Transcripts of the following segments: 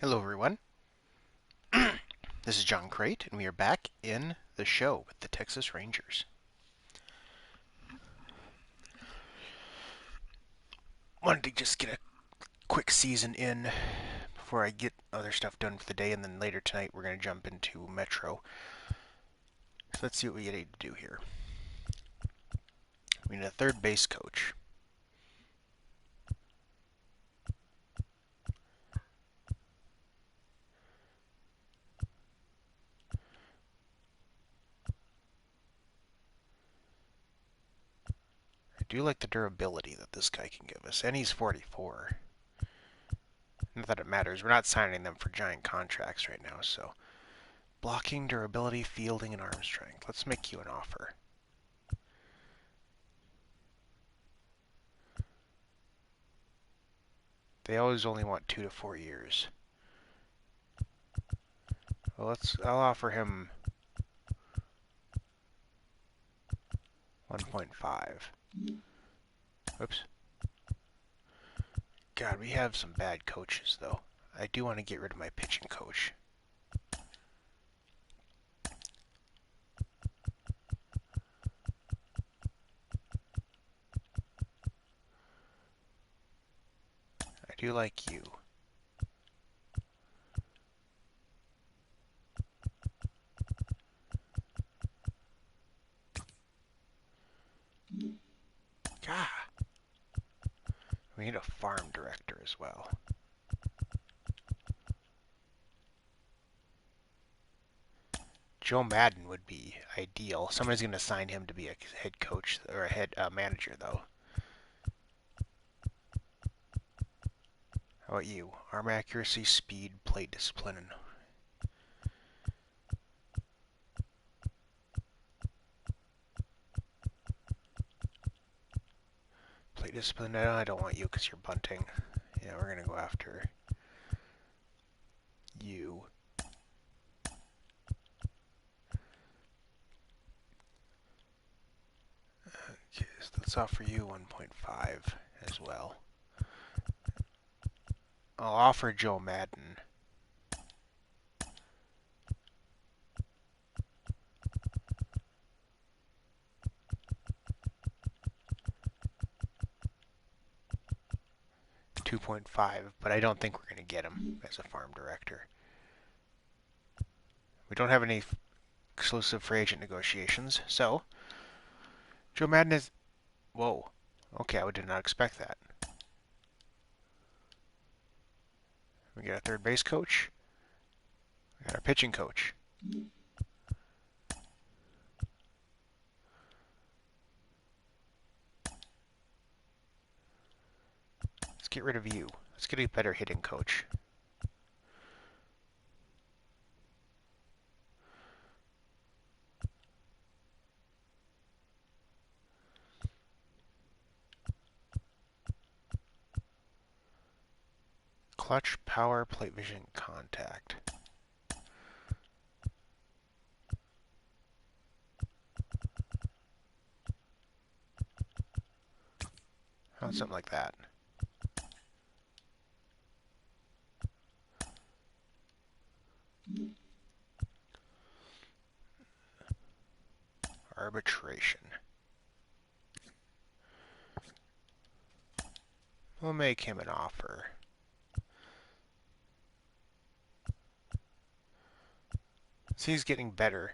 Hello, everyone. This is John Crate, and we are back in the show with the Texas Rangers. Wanted to just get a quick season in before I get other stuff done for the day, and then later tonight we're going to jump into Metro. So let's see what we need to do here. We need a third base coach. I do like the durability that this guy can give us, and he's 44. Not that it matters. We're not signing them for giant contracts right now, so blocking, durability, fielding, and arm strength. Let's make you an offer. They always only want 2 to 4 years. Well, I'll offer him 1.5. Oops. God, we have some bad coaches, though. I do want to get rid of my pitching coach. I do like you. God. We need a farm director as well. Joe Madden would be ideal. Somebody's going to sign him to be a head coach or a head manager, though. How about you? Arm accuracy, speed, plate discipline, and plate discipline. No, I don't want you because you're bunting. Yeah, we're going to go after you. Okay, so let's offer you 1.5 as well. I'll offer Joe Madden. $2.5, but I don't think we're going to get him as a farm director. We don't have any exclusive free agent negotiations, so Joe Madden is... Whoa. Okay, I did not expect that. We got a third base coach. We got our pitching coach. Let's get rid of you. Let's get a better hitting coach. Clutch, power, plate vision, contact. Oh, something like that. Arbitration. We'll make him an offer. See, he's getting better.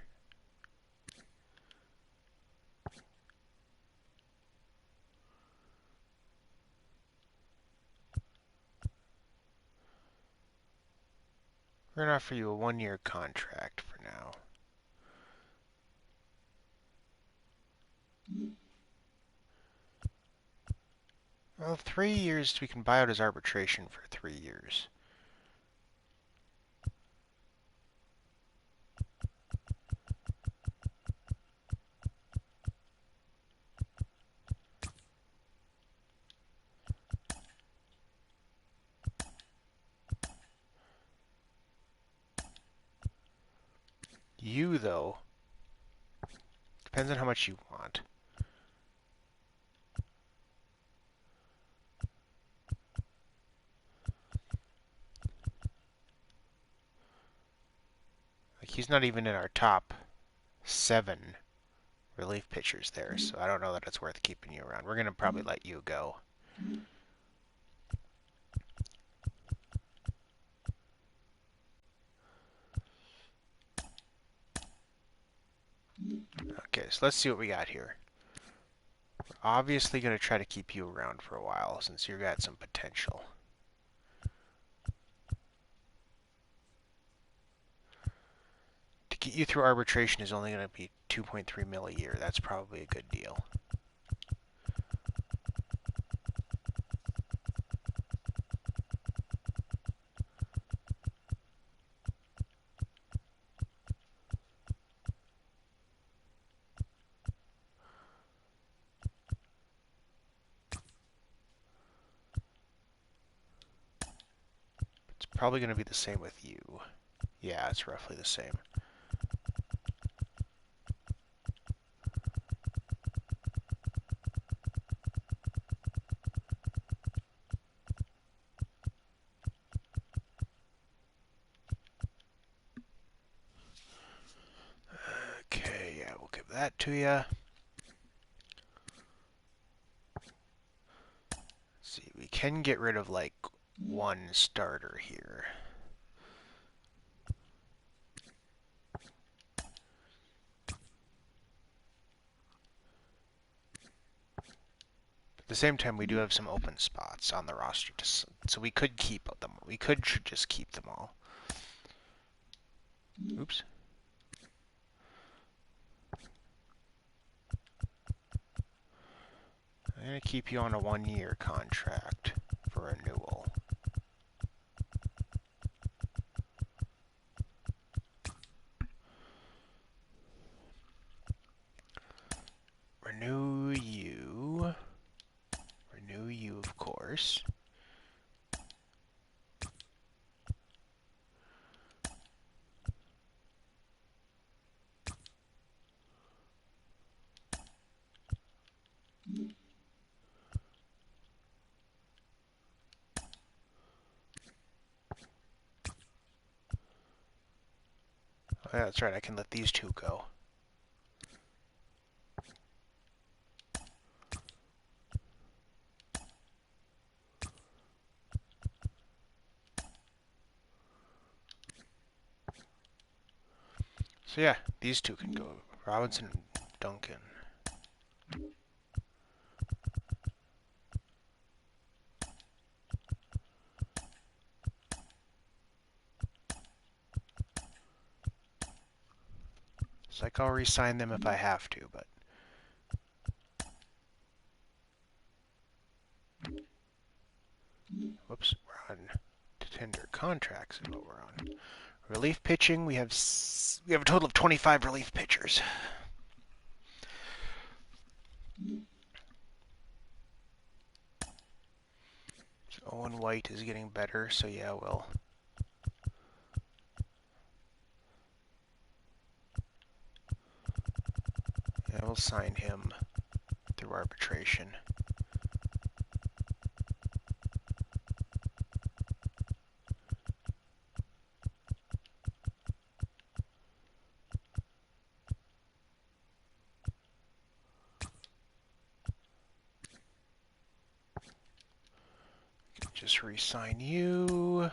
We're going to offer you a 1-year contract for now. Well, 3 years, we can buy out his arbitration for 3 years. You, though, depends on how much you want. he's not even in our top 7 relief pitchers there, so I don't know that it's worth keeping you around. We're going to probably let you go. Okay, so let's see what we got here. We're obviously going to try to keep you around for a while since you've got some potential. To get you through arbitration is only going to be 2.3 mil a year. That's probably a good deal. It's probably going to be the same with you. Yeah, it's roughly the same. Okay, yeah, we'll give that to you. See, we can get rid of like one starter here. At the same time, we do have some open spots on the roster, so we could keep them. We could just keep them all. Oops. I'm going to keep you on a 1-year contract for renewal. Renew you. Renew you, of course. Oh, yeah, that's right, I can let these two go. So yeah, these two can go. Robinson and Duncan. It's like I'll re-sign them if I have to, but... Whoops, we're on tender contracts is what we're on. Relief pitching, we have a total of 25 relief pitchers. So Owen White is getting better, so yeah, we'll sign him through arbitration. Just re-sign you.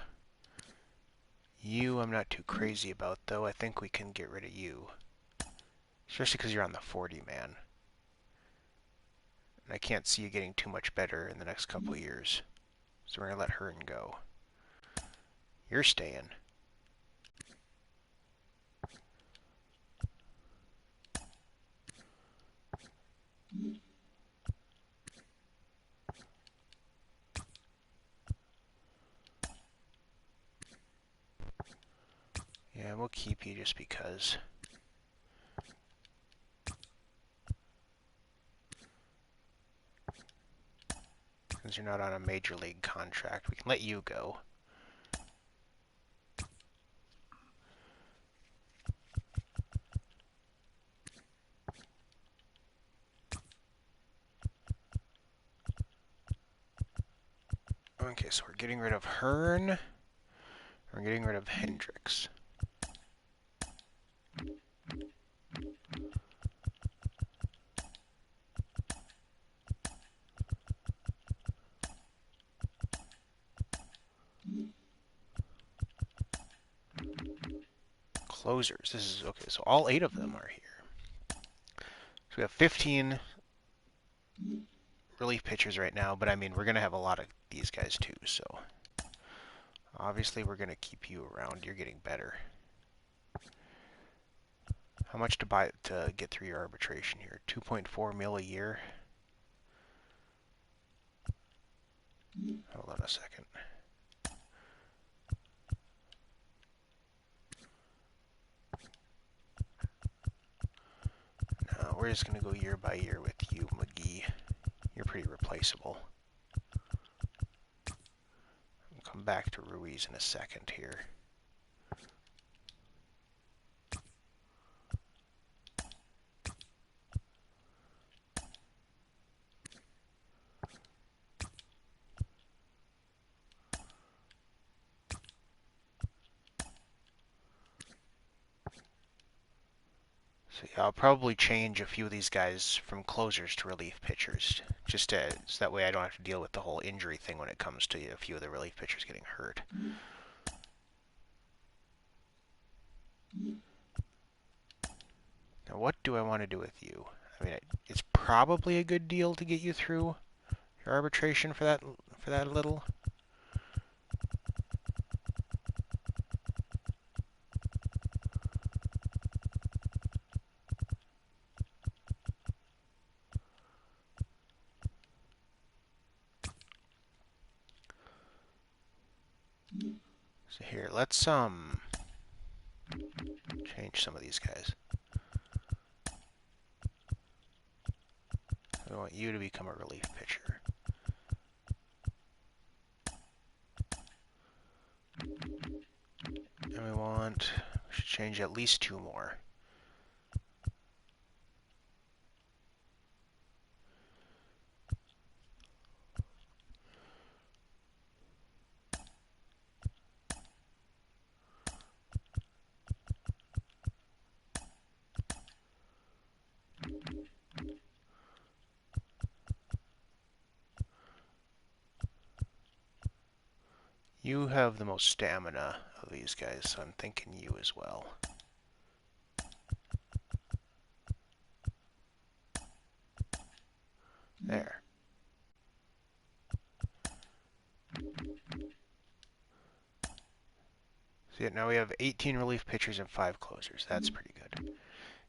You I'm not too crazy about, though. I think we can get rid of you. Especially because you're on the 40-man. And I can't see you getting too much better in the next couple of years. So we're going to let Hearn go. You're staying. Yeah, we'll keep you just because. Since you're not on a major league contract, we can let you go. Okay, so we're getting rid of Hearn. We're getting rid of Hendricks. Closers. This is okay. So all 8 of them are here. So we have 15 relief pitchers right now, but I mean, we're going to have a lot of these guys too, so obviously we're going to keep you around. You're getting better. How much to buy to get through your arbitration here? 2.4 mil a year. Hold on a second. No, we're just going to go year by year with you, McGee. You're pretty replaceable. I'll come back to Ruiz in a second here. So yeah, I'll probably change a few of these guys from closers to relief pitchers, just so that way I don't have to deal with the whole injury thing when it comes to a few of the relief pitchers getting hurt. Now, what do I want to do with you? I mean, it's probably a good deal to get you through your arbitration for that little. So here, let's change some of these guys. I want you to become a relief pitcher. And we should change at least 2 more. You have the most stamina of these guys, so I'm thinking you as well. There. So yeah, now we have 18 relief pitchers and 5 closers. That's pretty good.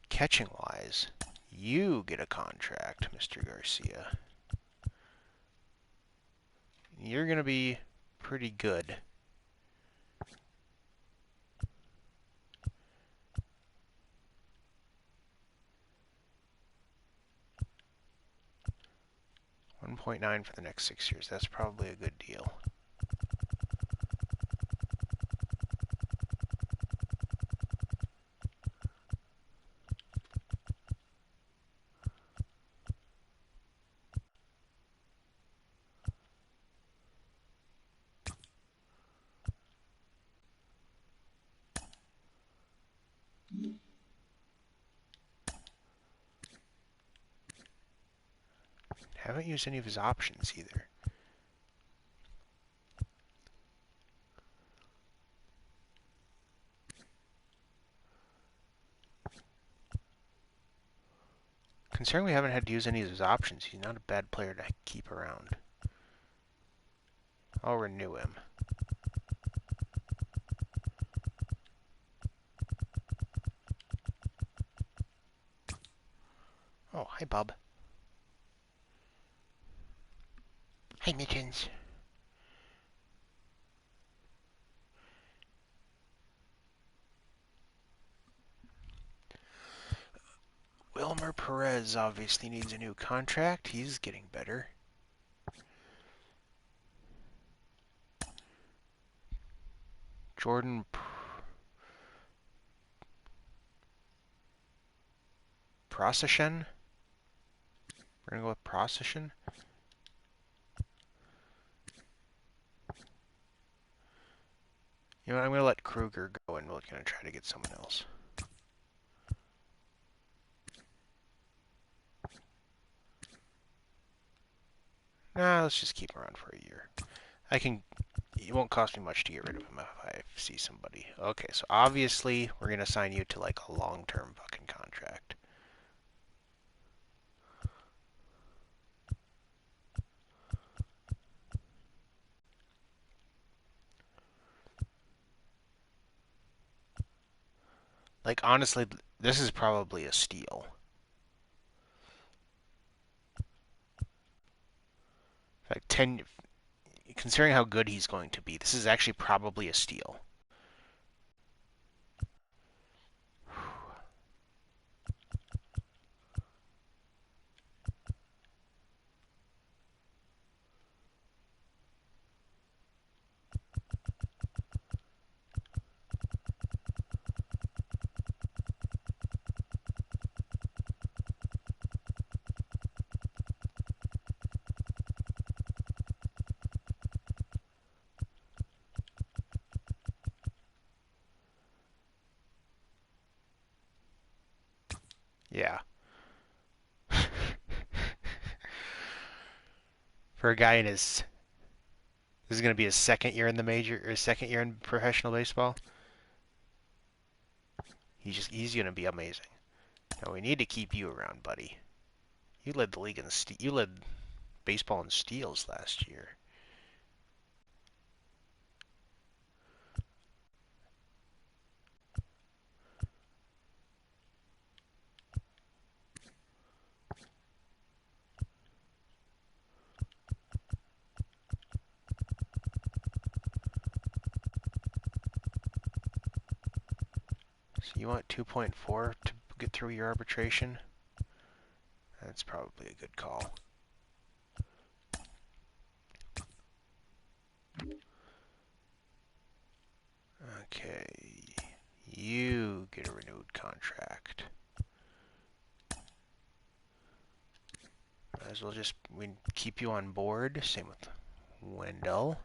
Catching-wise, you get a contract, Mr. Garcia. You're going to be pretty good. $1.9 for the next 6 years. That's probably a good deal. Haven't used any of his options either. Considering we haven't had to use any of his options, he's not a bad player to keep around. I'll renew him. Oh, hi, Bob. Hi, Mitchins. Wilmer Perez obviously needs a new contract. He's getting better. Jordan Procession. We're going to go with Procession. You know what, I'm going to let Kruger go and we're going to try to get someone else. Nah, let's just keep him around for a year. I can It won't cost me much to get rid of him if I see somebody. Okay, so obviously we're going to sign you to like a long-term fucking contract. Like, honestly, this is probably a steal. In fact, 10, considering how good he's going to be, this is actually probably a steal. Yeah. For a guy in his, this is going to be his second year in the major, or his second year in professional baseball. He's going to be amazing. Now we need to keep you around, buddy. You led the league in you led baseball in steals last year. So you want 2.4 to get through your arbitration? That's probably a good call. Okay, you get a renewed contract. Might as well just we keep you on board. Same with Wendell.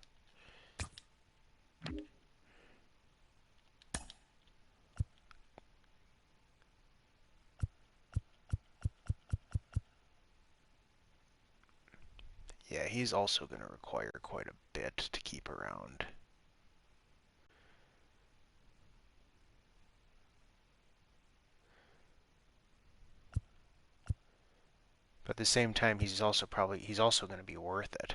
Yeah, he's also going to require quite a bit to keep around. But at the same time, he's also going to be worth it.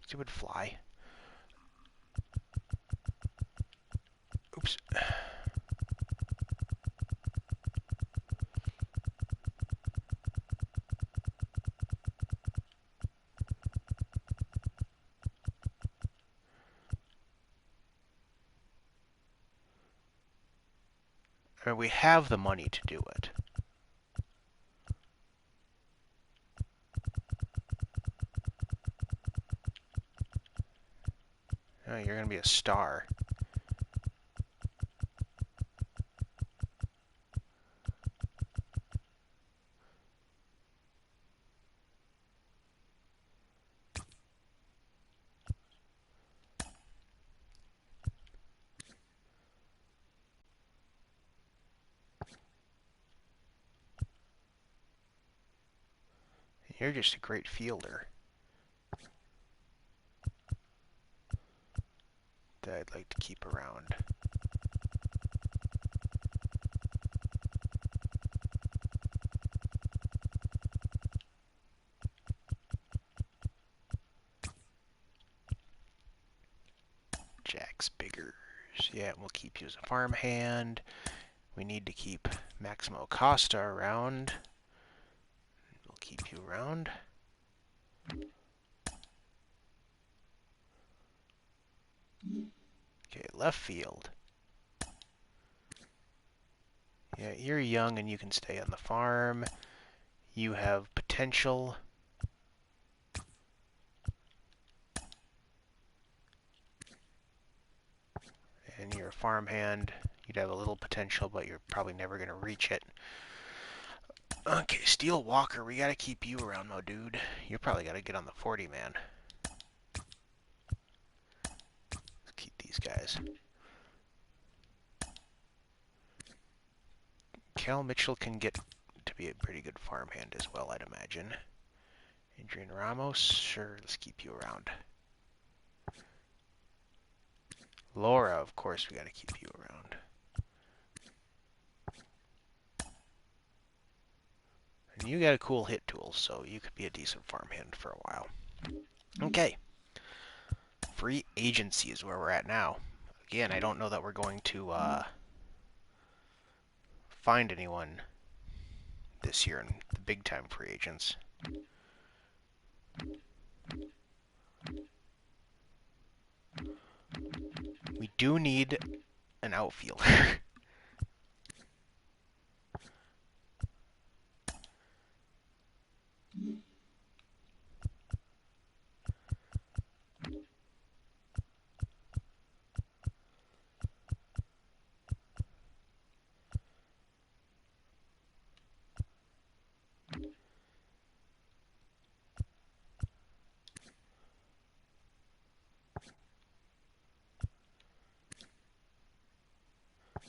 Stupid fly. Oops. I mean, we have the money to do it. Oh, you're going to be a star. You're just a great fielder that I'd like to keep around. Jack's Biggers. Yeah, we'll keep you as a farmhand. We need to keep Maximo Costa around. We'll keep you around. Okay, left field. Yeah, you're young and you can stay on the farm. You have potential. And you're a farmhand. You'd have a little potential, but you're probably never going to reach it. Okay, Steel Walker, we got to keep you around, my dude. You probably got to get on the 40, man. Let's keep these guys. Cal Mitchell can get to be a pretty good farmhand as well, I'd imagine. Adrian Ramos, sure, let's keep you around. Laura, of course, we got to keep you around. And you got a cool hit tool, so you could be a decent farmhand for a while. Okay. Free agency is where we're at now. Again, I don't know that we're going to find anyone this year in the big-time free agents. We do need an outfielder.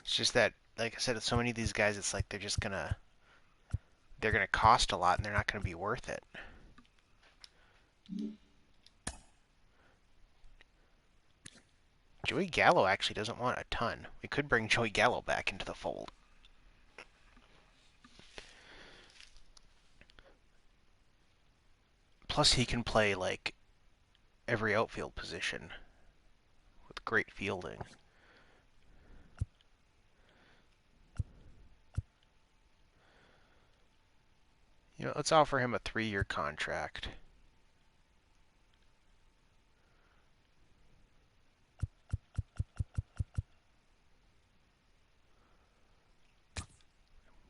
It's just that, like I said, with so many of these guys, it's like they're gonna cost a lot and they're not gonna be worth it. Joey Gallo actually doesn't want a ton. We could bring Joey Gallo back into the fold. Plus, he can play like every outfield position with great fielding. You know, let's offer him a 3-year contract.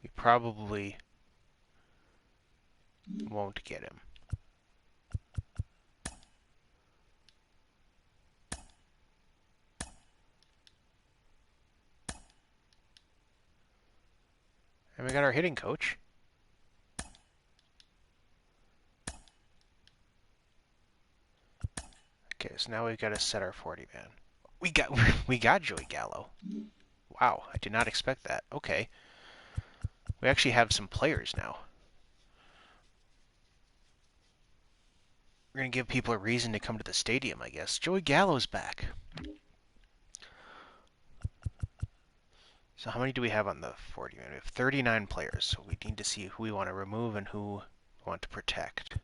We probably won't get him. And we got our hitting coach. Okay, so now we've got to set our 40 man. We got Joey Gallo. Wow, I did not expect that. Okay. We actually have some players now. We're going to give people a reason to come to the stadium, I guess. Joey Gallo's back. So how many do we have on the 40 man? We have 39 players, so we need to see who we want to remove and who we want to protect.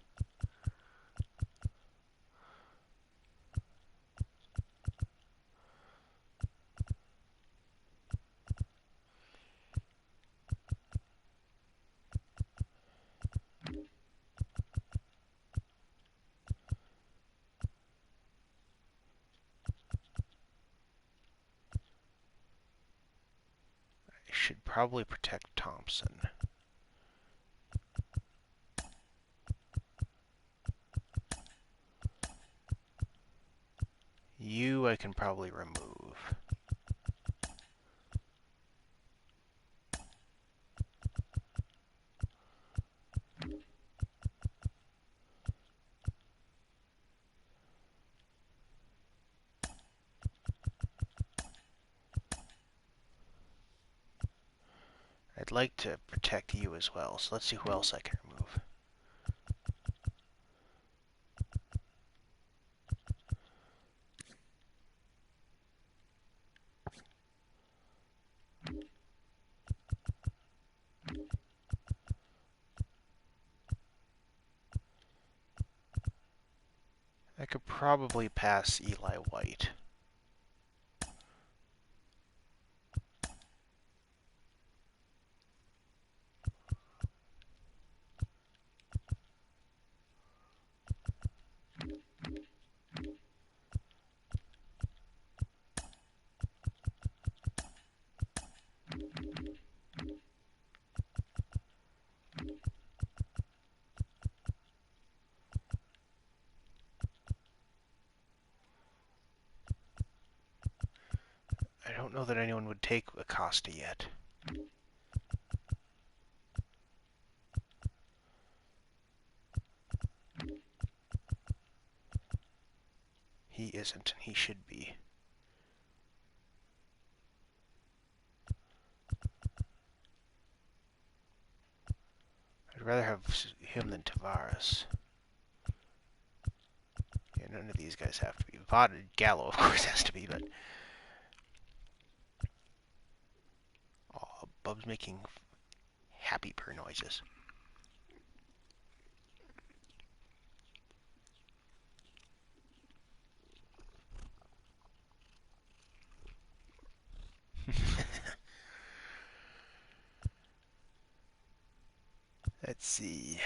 I should probably protect Thompson. You I can probably remove. I'd like to protect you as well, so let's see who else I can remove. I could probably pass Eli White. I don't know that anyone would take Acosta yet. He isn't, and he should be. I'd rather have him than Tavares. none of these guys have to be. Gallo, of course, has to be, but... Oh, Bub's making happy purr noises. Let's see.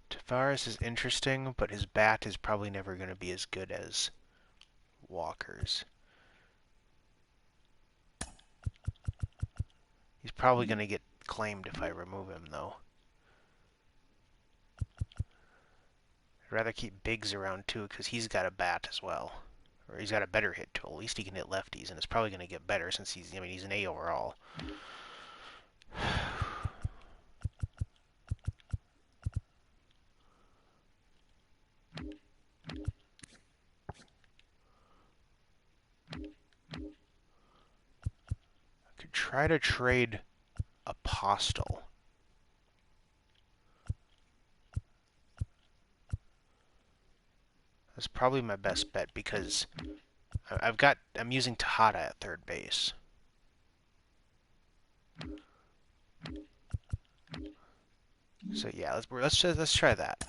Tavares is interesting, but his bat is probably never going to be as good as Walker's. He's probably going to get claimed if I remove him, though. I'd rather keep Biggs around, too, because he's got a bat as well. Or he's got a better hit tool. At least he can hit lefties, and it's probably going to get better since he's an A overall. I could try to trade Apostle. That's probably my best bet because I'm using Tejada at third base. So yeah, let's try that.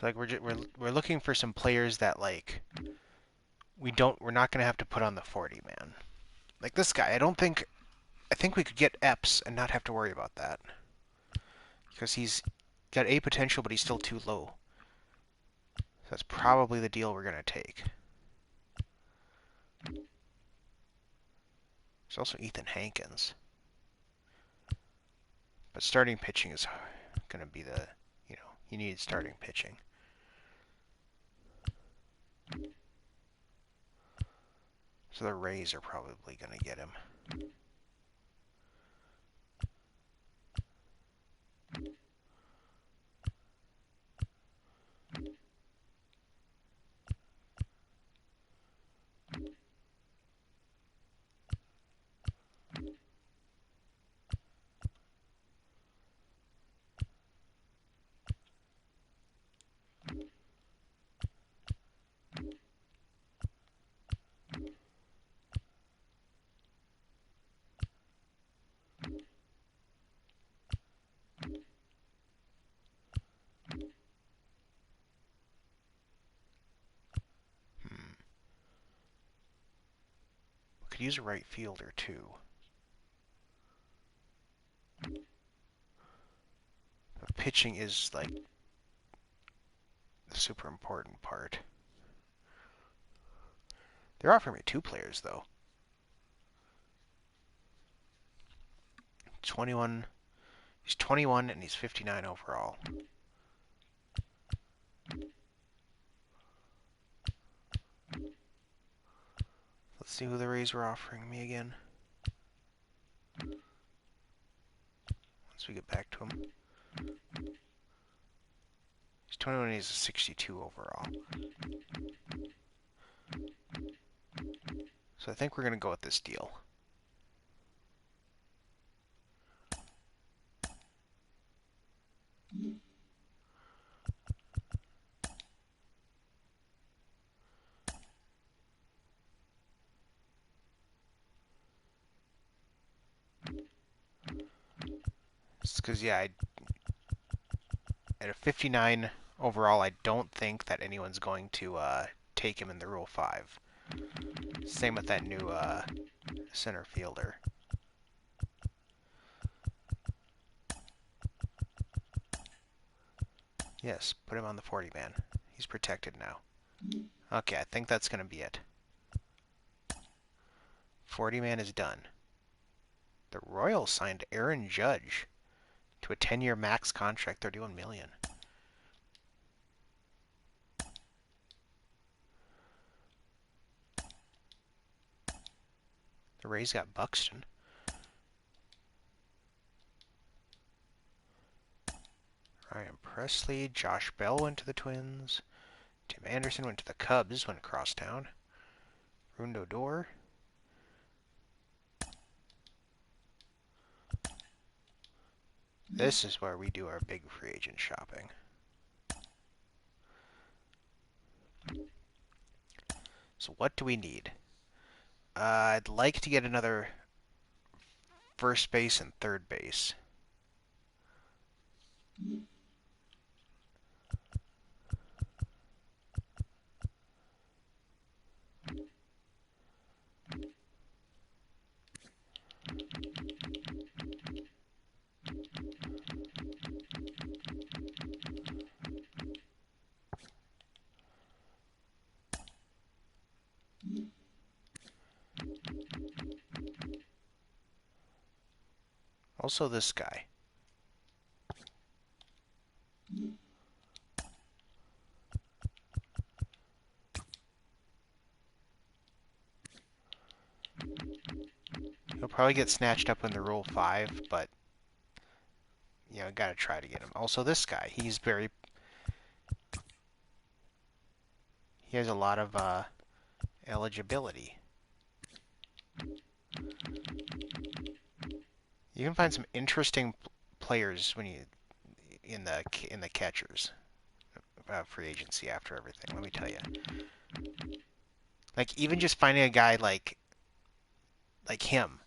So like we're looking for some players that like we're not gonna have to put on the 40 man. Like this guy, I think we could get Epps and not have to worry about that. Because he's got A potential, but he's still too low. So that's probably the deal we're gonna take. There's also Ethan Hankins. But starting pitching is gonna be the, he needs starting pitching. So the Rays are probably gonna get him. Could use a right fielder too. But pitching is like the super important part. They're offering me 2 players though. 21. He's 21 and he's 59 overall. Let's see who the Rays were offering me again. Once we get back to him. He's 21 and he's a 62 overall. So I think we're going to go with this deal. It's because, yeah, at a 59 overall, I don't think that anyone's going to take him in the Rule 5. Same with that new center fielder. Yes, put him on the 40 man. He's protected now. Okay, I think that's going to be it. 40 man is done. The Royals signed Aaron Judge to a 10-year max contract, $31 million. The Rays got Buxton. Ryan Presley, Josh Bell went to the Twins. Tim Anderson went to the Cubs, went across town. Rundo Dor. This is where we do our big free agent shopping. So what do we need? I'd like to get another first base and third base. Also this guy. He'll probably get snatched up in the Rule 5, but you know, gotta try to get him. Also this guy, he has a lot of eligibility. You can find some interesting players when you in the catchers free agency after everything. Let me tell you, like even just finding a guy like him,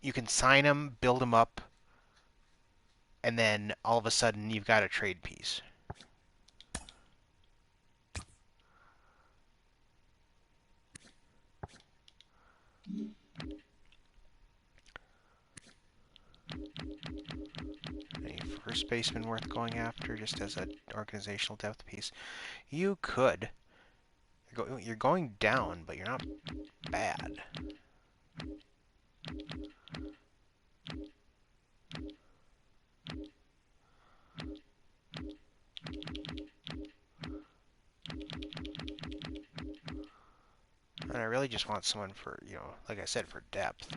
you can sign him, build him up, and then all of a sudden you've got a trade piece. A first baseman worth going after just as an organizational depth piece? You could. You're going down, but you're not bad. And I really just want someone for, you know, like I said, for depth.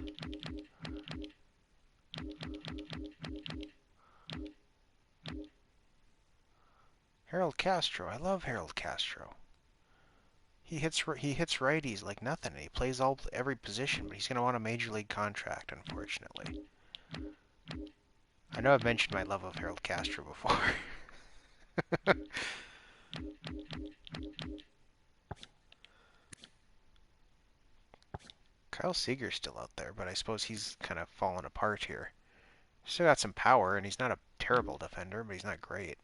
Harold Castro. I love Harold Castro. He hits righties like nothing, and he plays every position, but he's going to want a major league contract, unfortunately. I know I've mentioned my love of Harold Castro before. Kyle Seeger's still out there, but I suppose he's kind of fallen apart here. Still got some power, and he's not a terrible defender, but he's not great.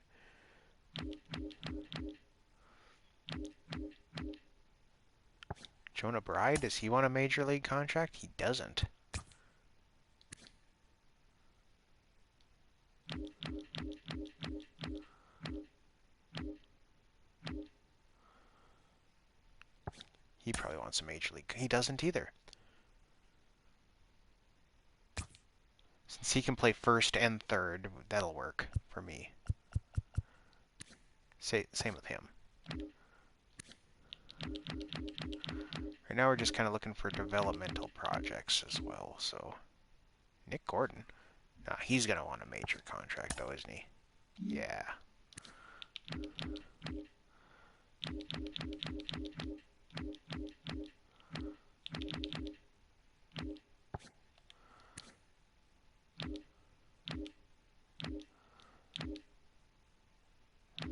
Jonah Bride, does he want a major league contract? He doesn't. He probably wants a major league. He doesn't either. Since he can play first and third, that'll work for me. Same with him. Right now we're just kind of looking for developmental projects as well, so... Nick Gordon? Nah, he's going to want a major contract though, isn't he? Yeah.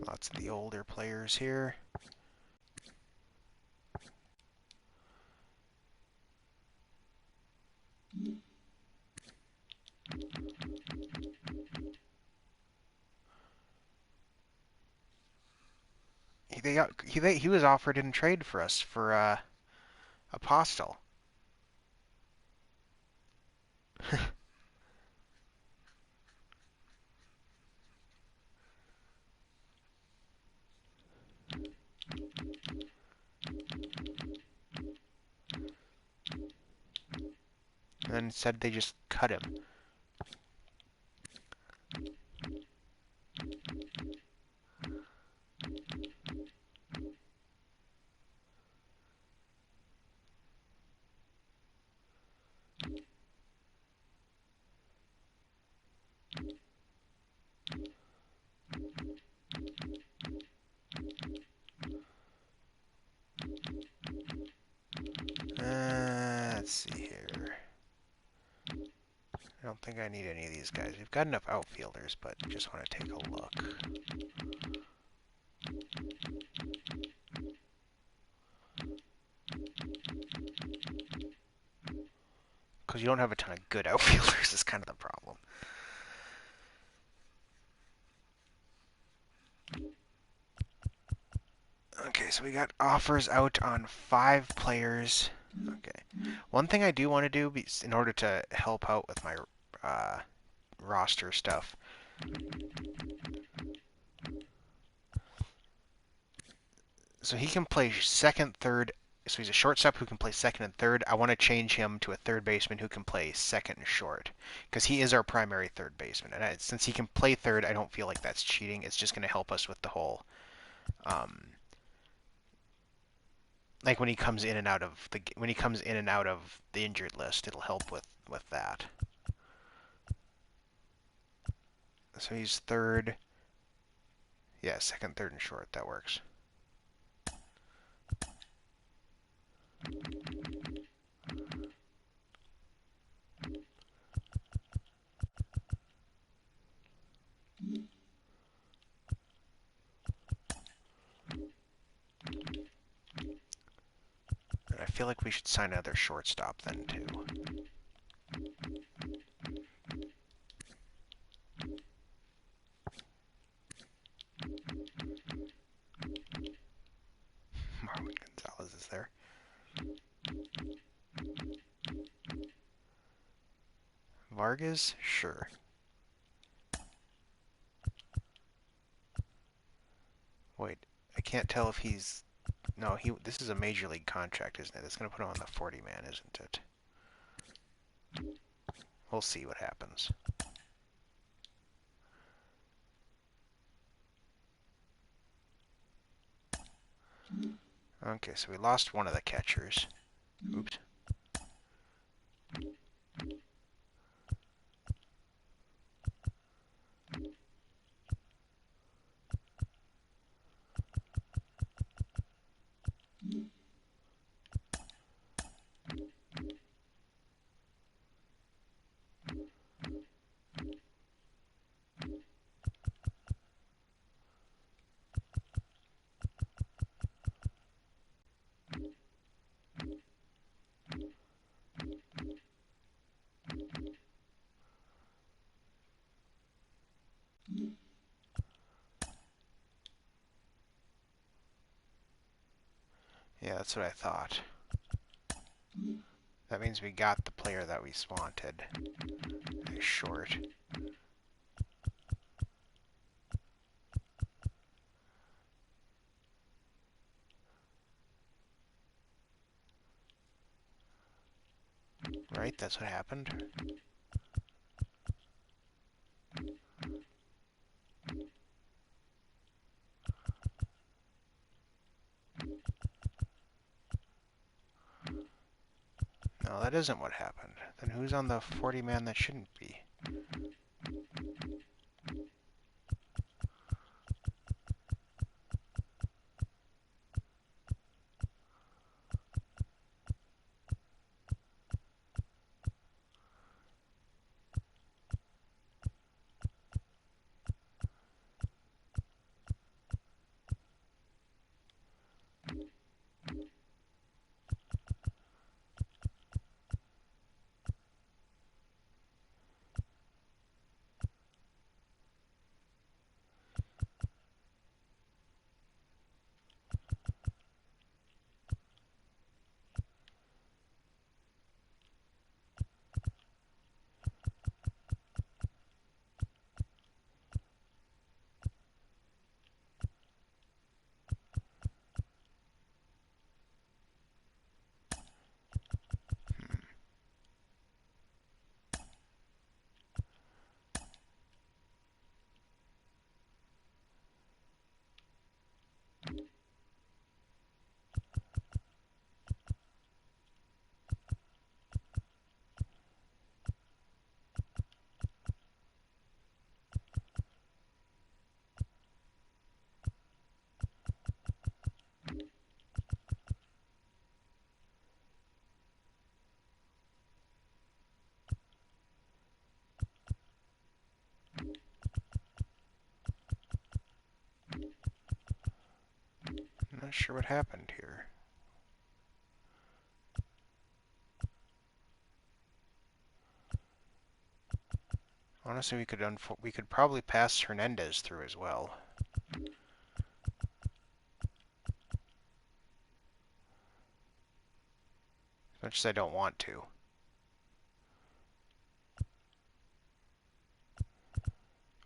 Lots of the older players here. He was offered in trade for us for Apostle. And then instead they just cut him. don't think I need any of these guys. We've got enough outfielders, but just want to take a look. Because you don't have a ton of good outfielders is kind of the problem. Okay, so we got offers out on 5 players. Okay. One thing I do want to do, in order to help out with my roster stuff, so he can play second, third. So he's a shortstop who can play second and third. I want to change him to a third baseman who can play second and short, because he is our primary third baseman. And since he can play third, I don't feel like that's cheating. It's just going to help us with the whole, like when he comes in and out of the injured list, it'll help with that. So he's third. Yeah, second, third, and short. That works. And I feel like we should sign another shortstop then, too. Marwin Gonzalez is there. Vargas? Sure. Wait, I can't tell if he's... No, this is a major league contract, isn't it? It's going to put him on the 40-man, isn't it? We'll see what happens. Okay, so we lost one of the catchers. Oops. Yeah, that's what I thought. That means we got the player that we wanted. Short. Right? That's what happened. No, that isn't what happened. Then who's on the 40-man that shouldn't be? Not sure what happened here. Honestly, we could probably pass Hernandez through as well. As much as I don't want to.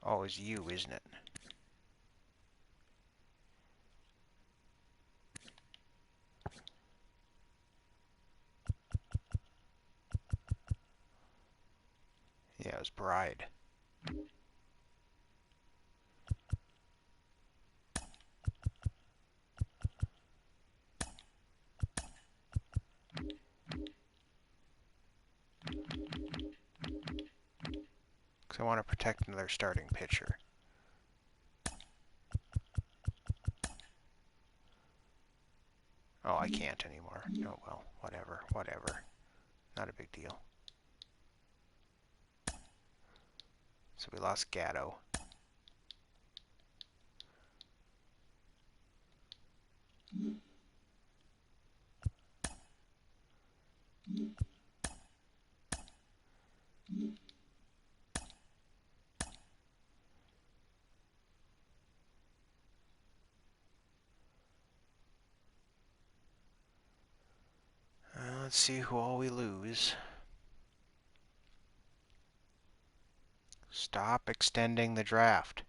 Oh, it's you, isn't it? Yeah, it was Bride. Because I want to protect another starting pitcher. Oh, I can't anymore. Oh, well, whatever, whatever. Not a big deal. So we lost Gallo. Let's see who all we lose. Stop extending the draft.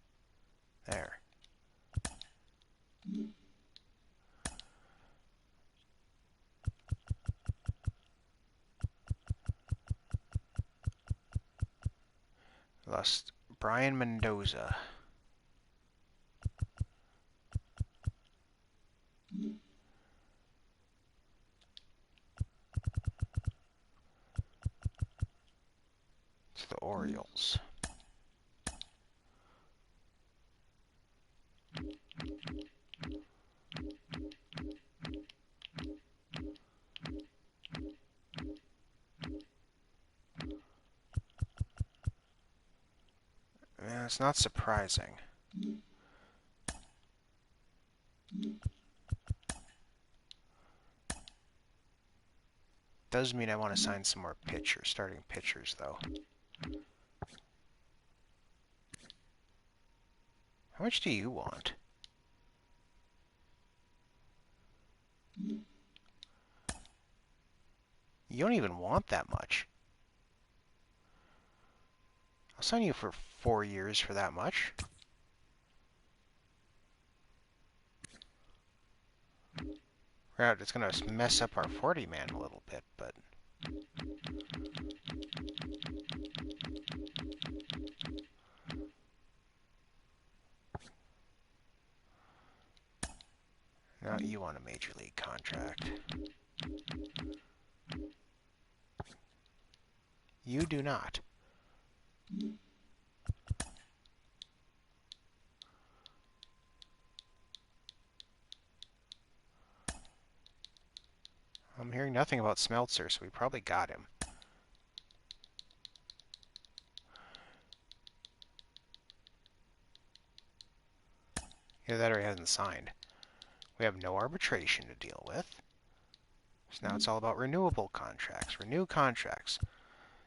There. Lost Brian Mendoza. To the Orioles. Yeah, it's not surprising. Does mean I want to sign some more pitchers, starting pitchers, though. How much do you want? You don't even want that much. I'll sign you for 4 years for that much. It's going to mess up our 40-man a little bit, but... Now you want a major league contract. You do not. I'm hearing nothing about Smeltzer, so we probably got him. Either that or he hasn't signed. We have no arbitration to deal with. So now it's all about renewable contracts. Renew contracts.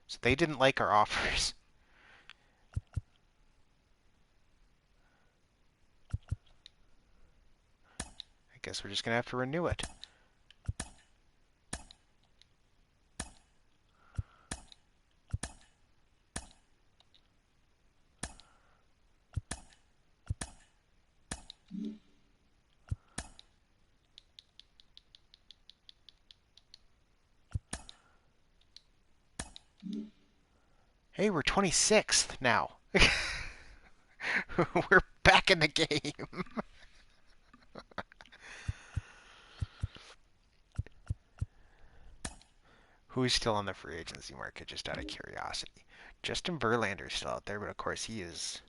So they didn't like our offers. I guess we're just going to have to renew it. Hey, we're 26th now. We're back in the game. Who's still on the free agency market, just out of curiosity? Justin Berlander's still out there, but of course he is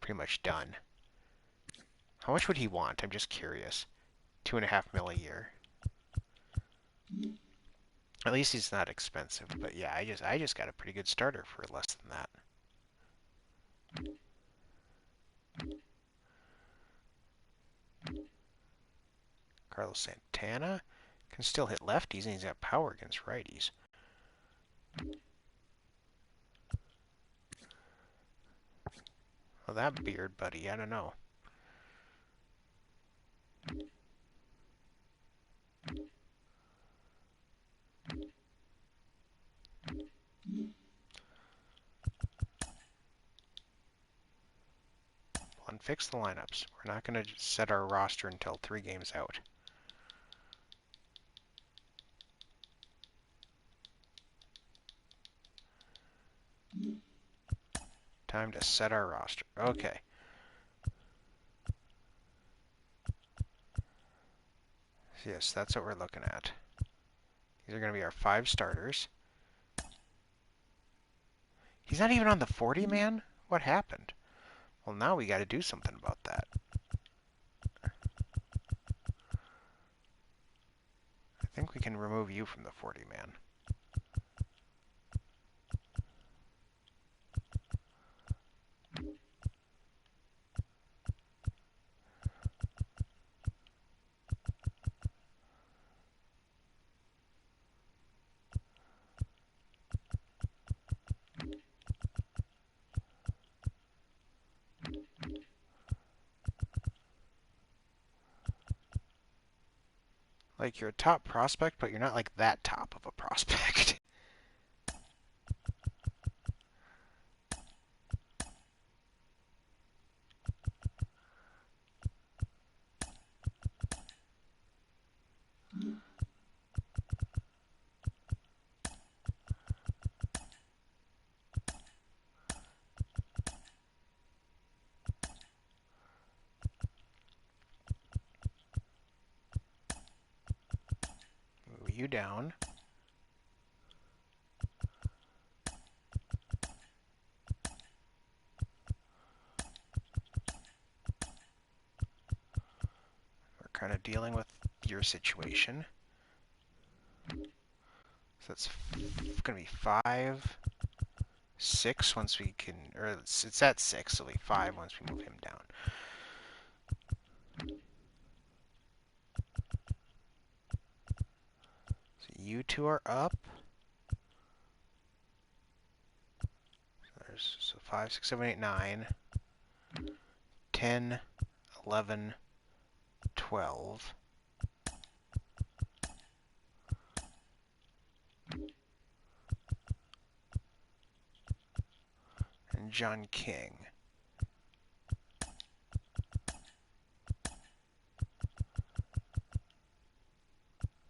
pretty much done. How much would he want? I'm just curious. $2.5 million a year. At least he's not expensive, but yeah, I just got a pretty good starter for less than that. Carlos Santana can still hit lefties, and he's got power against righties. Well, that beard, buddy, I don't know. Unfix the lineups. We're not going to set our roster until 3 games out. Time to set our roster. Okay. Yes, that's what we're looking at. These are going to be our 5 starters. He's not even on the 40 man? What happened? Well, now we got to do something about that. I think we can remove you from the 40 man. Like, you're a top prospect, but you're not like that top of a prospect. Move you down. We're kind of dealing with your situation. So that's going to be 5, 6 once we can, or it's at 6, so it'll be 5 once we move him down. So you 2 are up. So 5, 6, 7, 8, 9, 10, 11, 12. And John King.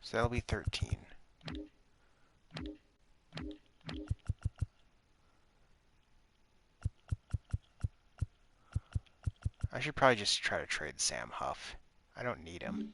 So that'll be 13. I should probably just try to trade Sam Huff. I don't need him.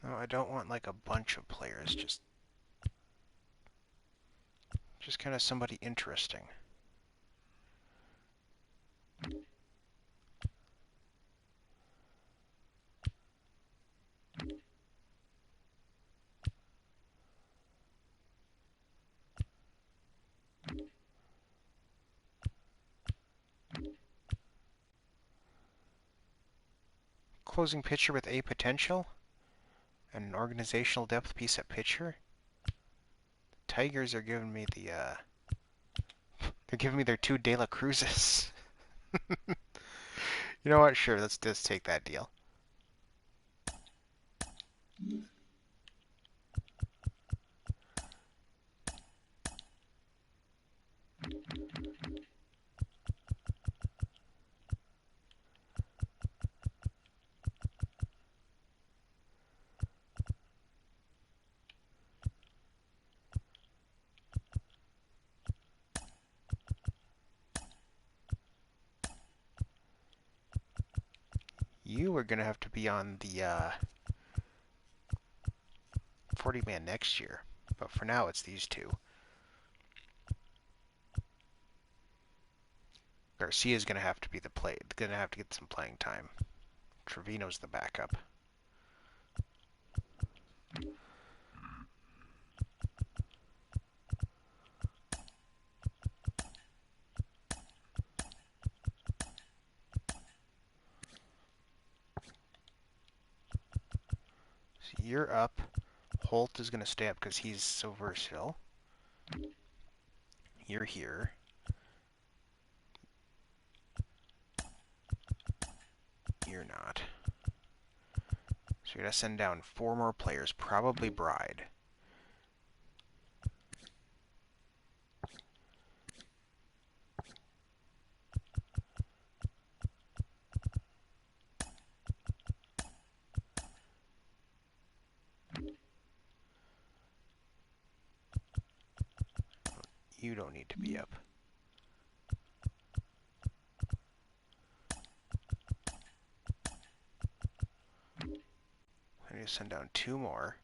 No, I don't want like a bunch of players, just kind of somebody interesting. Closing pitcher with A potential and an organizational depth piece at pitcher. The Tigers are giving me the they're giving me their 2 De La Cruzes. You know what? Sure, let's just take that deal. You are going to have to be on the 40 man next year. But for now, it's these 2. Garcia's going to have to be the play. Going to have to get some playing time. Trevino's the backup. So you're up. Holt is going to stay up because he's so versatile. You're here. You're not. So you're going to send down 4 more players, probably Bride. You don't need to be up. I need to send down 2 more.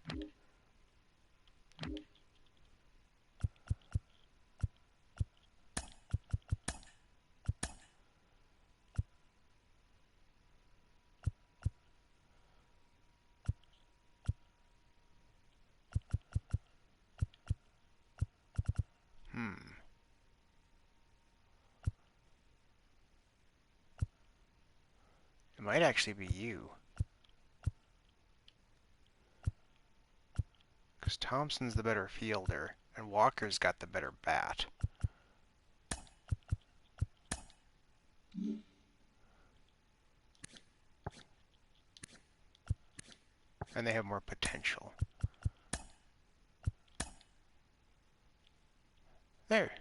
It might actually be you. Because Thompson's the better fielder, and Walker's got the better bat. And they have more potential. There.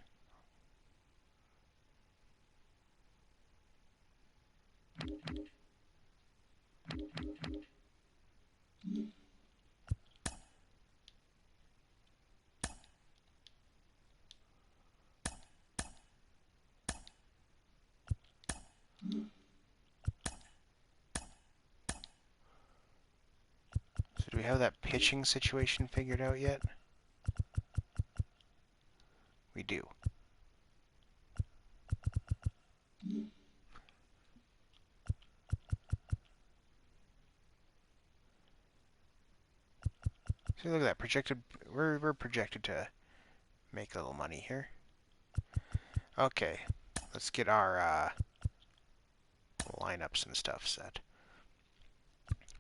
So do we have that pitching situation figured out yet? We do. So look at that projected. We're projected to make a little money here. Okay, let's get our lineups and stuff set.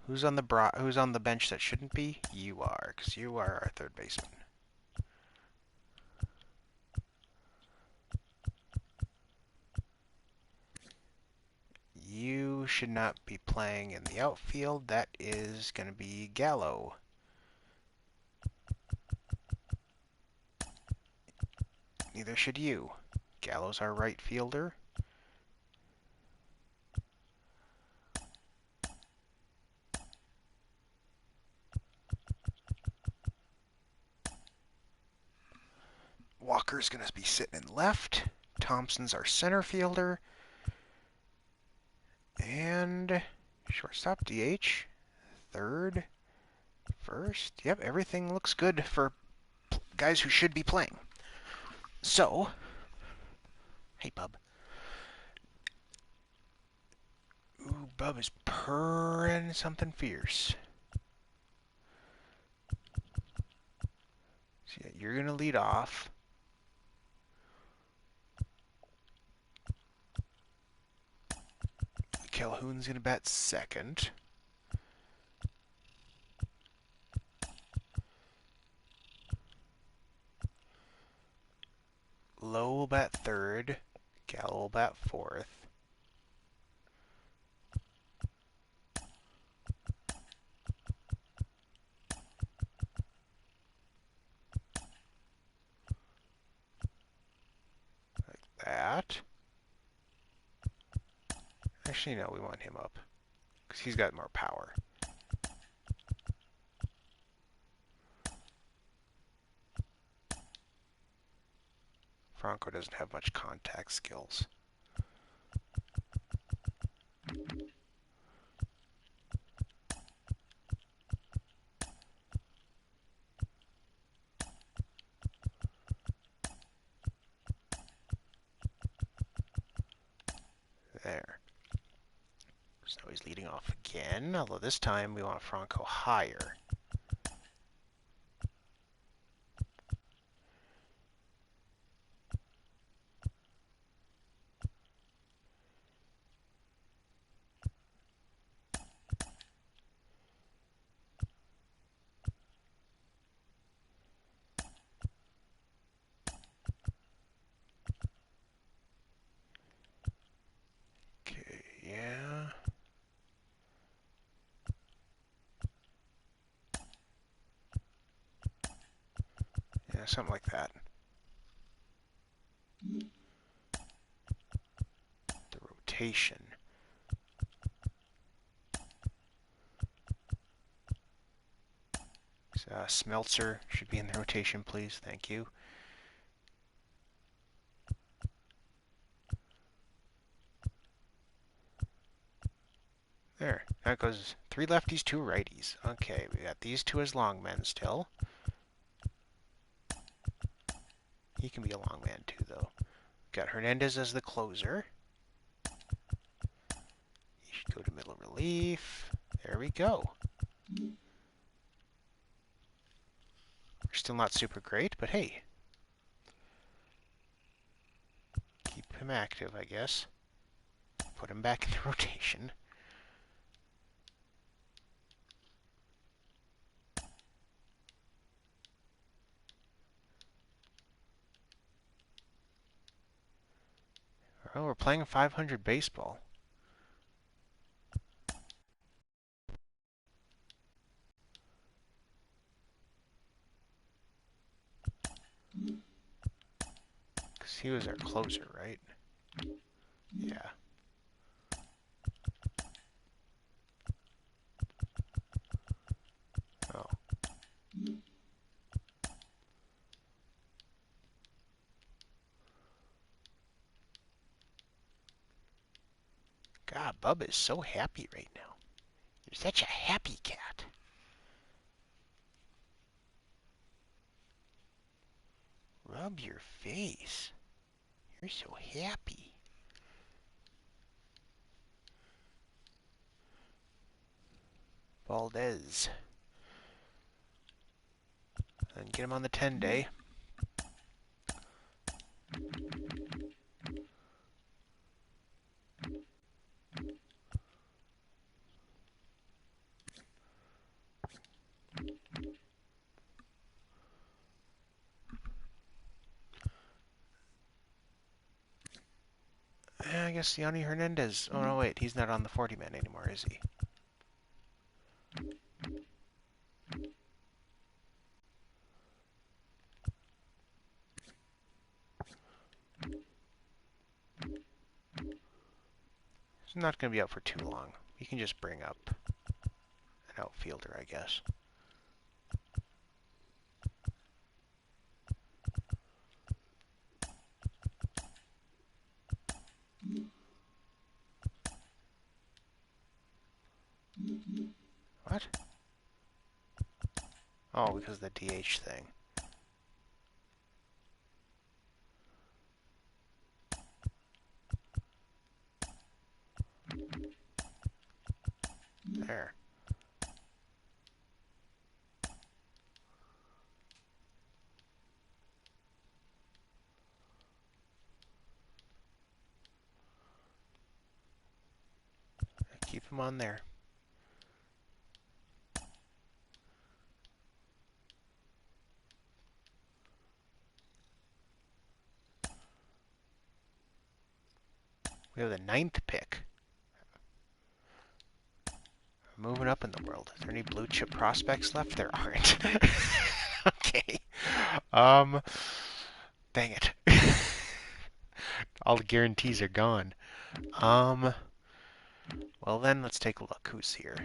Who's on the bench that shouldn't be? You are, because you are our third baseman. You should not be playing in the outfield. That is going to be Gallo. Neither should you. Gallo's our right fielder. Walker's going to be sitting in left. Thompson's our center fielder. And shortstop, DH, third, first. Yep, everything looks good for guys who should be playing. So, hey, Bub. Ooh, Bub is purring something fierce. So yeah, you're going to lead off. Calhoun's going to bat second. Lowe will bat third. Gallo will bat fourth. Like that. Actually, no, we want him up. Because he's got more power. Franco doesn't have much contact skills. he's leading off again, although this time we want Franco higher. Okay, yeah. Yeah, something like that. The rotation. Smeltzer should be in the rotation, please. Thank you. There. That goes 3 lefties, 2 righties. Okay, we got these 2 as long men still. He can be a long man too, though. Got Hernandez as the closer. He should go to middle relief. There we go. We're still not super great, but hey. Keep him active, I guess. Put him back in the rotation. Oh, we're playing 500 baseball. Because he was our closer, right? Yeah. Oh. God, Bub is so happy right now. You're such a happy cat. Rub your face. You're so happy. Valdez. And get him on the 10-day. I guess Yanni Hernandez. Oh, no, wait. He's not on the 40-man anymore, is he? He's not going to be out for too long. You can just bring up an outfielder, I guess. What? Oh, because of the DH thing. There. Keep him on there. We have the 9th pick. We're moving up in the world. Is there any blue chip prospects left? There aren't. Okay. Dang it. All the guarantees are gone. Well then, let's take a look. Who's here?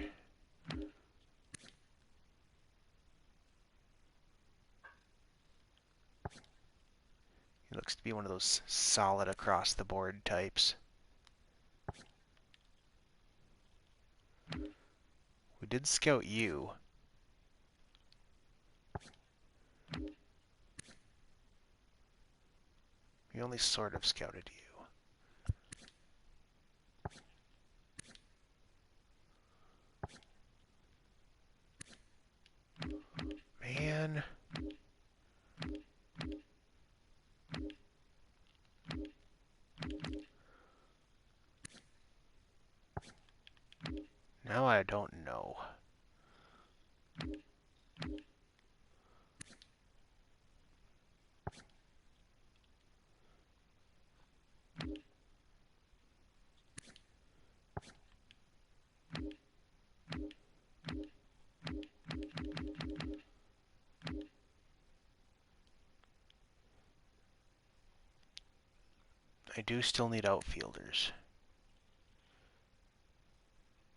He looks to be one of those solid across the board types. We did scout you. We only sort of scouted you. Now I don't know. I do still need outfielders.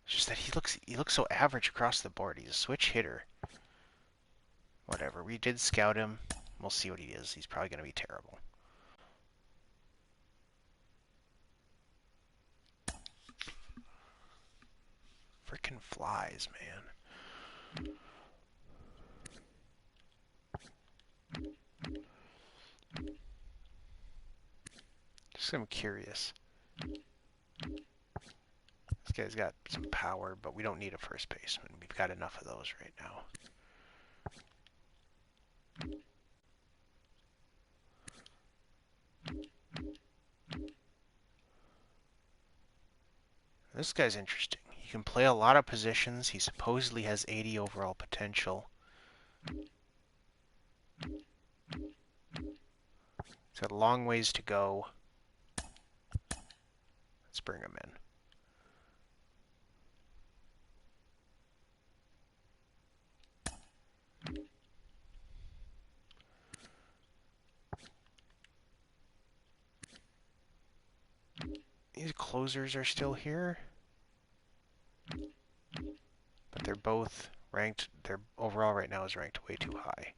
It's just that he looks so average across the board. He's a switch hitter. Whatever. We did scout him. We'll see what he is. He's probably going to be terrible. Frickin' flies, man. Just I'm curious. This guy's got some power, but we don't need a first baseman. We've got enough of those right now. This guy's interesting. He can play a lot of positions. He supposedly has 80 overall potential. He's got a long ways to go. Let's bring him in. These closers are still here, but they're both ranked. Their overall right now is ranked way too high.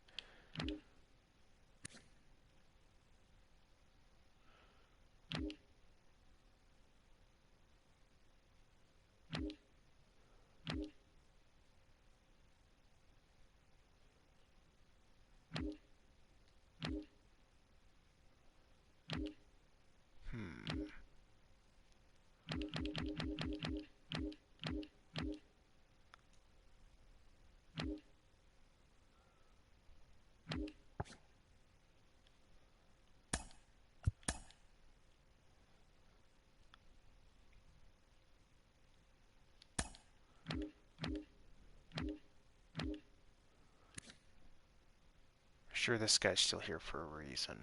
Sure, this guy's still here for a reason.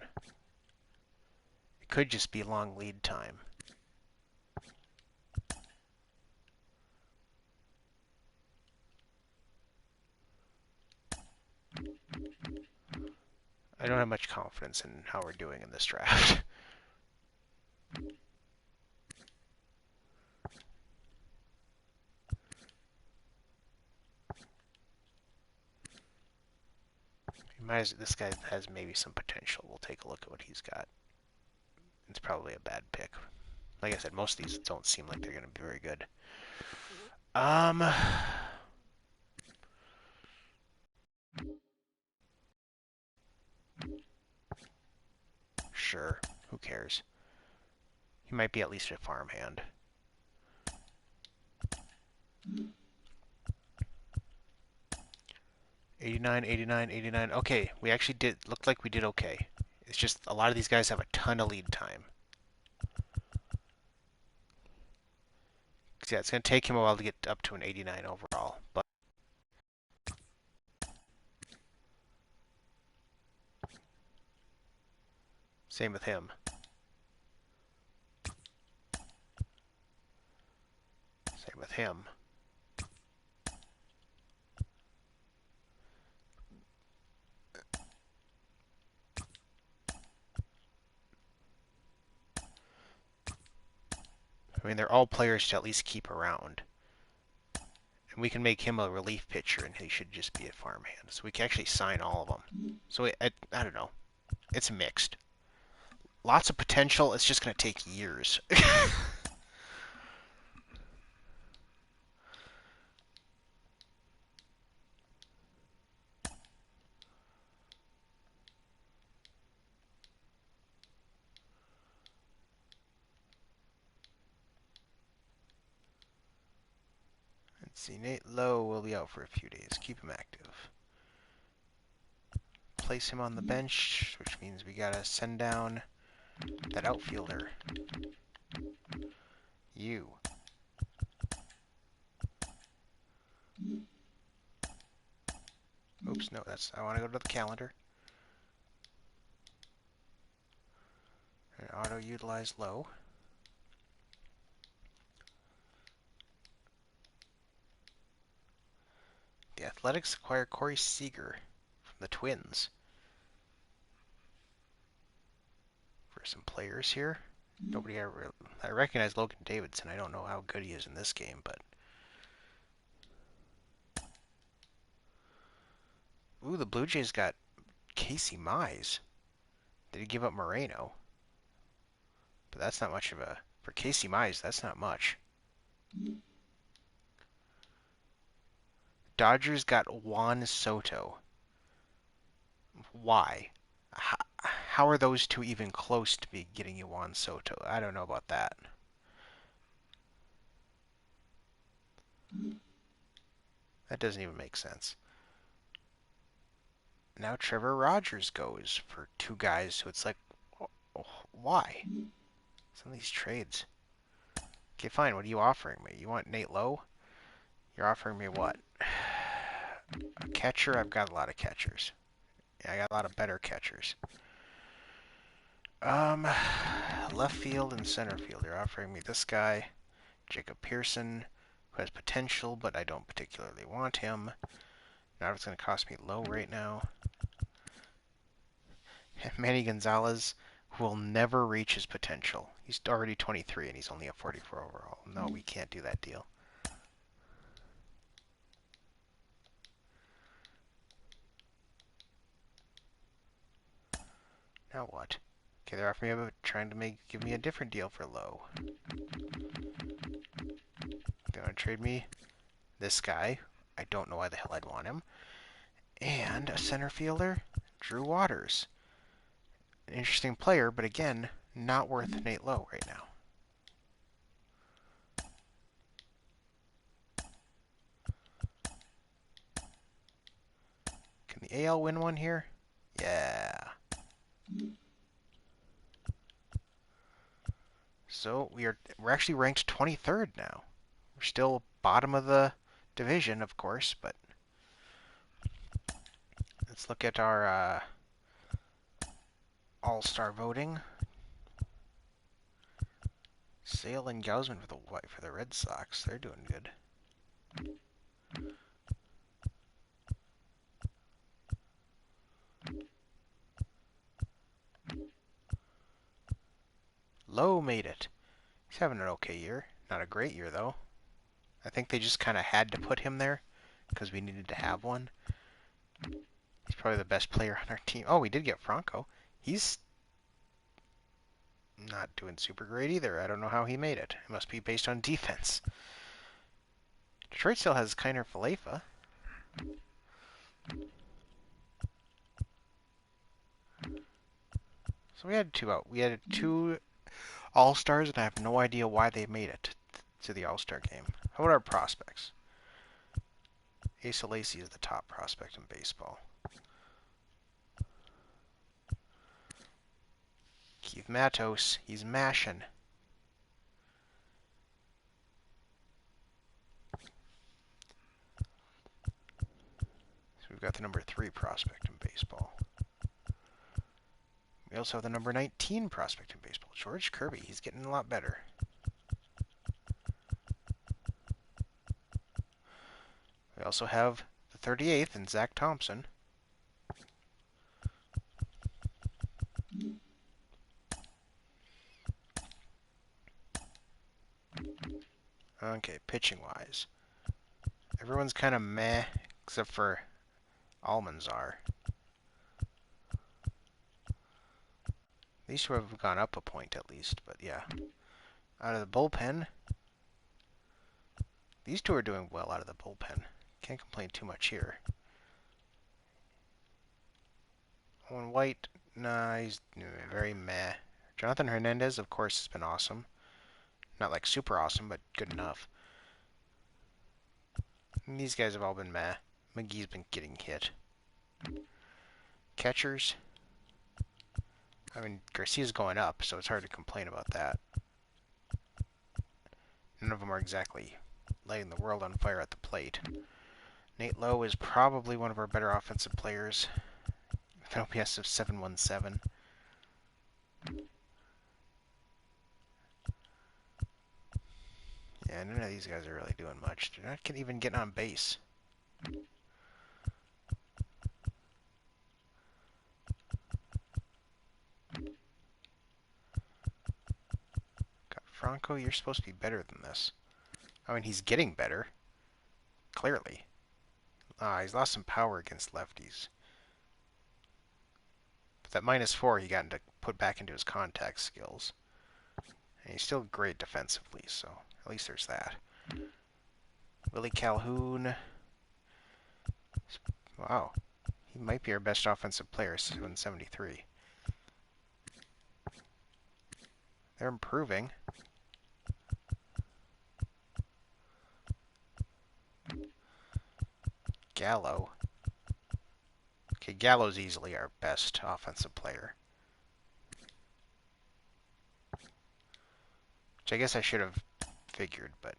It could just be long lead time. I don't have much confidence in how we're doing in this draft. This guy has maybe some potential. We'll take a look at what he's got. It's probably a bad pick. Like I said, most of these don't seem like they're going to be very good. Sure. Who cares? He might be at least a farmhand. '89, '89, '89. Okay, we actually looked like we did okay. It's just a lot of these guys have a ton of lead time. Yeah, it's going to take him a while to get up to an 89 overall, but same with him. Same with him. I mean, they're all players to at least keep around. And we can make him a relief pitcher, and he should just be a farmhand. So we can actually sign all of them. So I don't know. It's mixed. Lots of potential. It's just going to take years. Let's see. Nate Lowe will be out for a few days. Keep him active. Place him on the bench, which means we got to send down that outfielder. You. Oops, no, I want to go to the calendar. And auto-utilize Lowe. The Athletics acquire Corey Seeger from the Twins. For some players here. Nobody ever... I recognize Logan Davidson. I don't know how good he is in this game, but... Ooh, the Blue Jays got Casey Mize. Did he give up Moreno? But that's not much of a... For Casey Mize, that's not much. Dodgers got Juan Soto. Why? How are those two even close to be getting you Juan Soto? I don't know about that. That doesn't even make sense. Now Trevor Rogers goes for two guys, so it's like, why? Some of these trades. Okay, fine. What are you offering me? You want Nate Lowe? You're offering me what? A catcher? I've got a lot of catchers. Yeah, I got a lot of better catchers. Left field and center field. You're offering me this guy, Jacob Pearson, who has potential, but I don't particularly want him. Now it's going to cost me low right now. Manny Gonzalez, who will never reach his potential. He's already 23 and he's only a 44 overall. No, we can't do that deal. Now what? Okay, they're offering me trying to give me a different deal for low. They want to trade me this guy. I don't know why the hell I'd want him. And a center fielder, Drew Waters. An interesting player, but again, not worth Nate Lowe right now. Can the AL win one here? Yeah. So we're actually ranked 23rd now. We're still bottom of the division, of course, but let's look at our all-star voting. Sale and Gausman for the Red Sox. They're doing good. Lowe made it. He's having an okay year. Not a great year, though. I think they just kind of had to put him there because we needed to have one. He's probably the best player on our team. Oh, we did get Franco. He's not doing super great either. I don't know how he made it. It must be based on defense. Detroit still has Kiner Falefa. So we had two All-Stars, and I have no idea why they made it to the All-Star game. How about our prospects? Asa Lacy is the top prospect in baseball. Keith Matos, he's mashing. So we've got the number 3 prospect in baseball. We also have the number 19 prospect in baseball, George Kirby. He's getting a lot better. We also have the 38th and Zach Thompson. Okay, pitching-wise. Everyone's kind of meh, except for Almanzar. These two have gone up a point at least, but yeah. Out of the bullpen, these two are doing well out of the bullpen. Can't complain too much here. Owen White, nah, he's very meh. Jonathan Hernandez, of course, has been awesome. Not like super awesome, but good enough. And these guys have all been meh. McGee's been getting hit. Catchers. I mean, Garcia's going up, so it's hard to complain about that. None of them are exactly lighting the world on fire at the plate. Nate Lowe is probably one of our better offensive players. With an OPS of 717. Yeah, none of these guys are really doing much. They're not even getting on base. God, Franco, you're supposed to be better than this. I mean, he's getting better. Clearly. He's lost some power against lefties. But that -4 he got to put back into his contact skills. And he's still great defensively, so at least there's that. Willie Calhoun. Wow. He might be our best offensive player, 773. They're improving. Gallo. Okay, Gallo's easily our best offensive player. Which I guess I should have figured, but...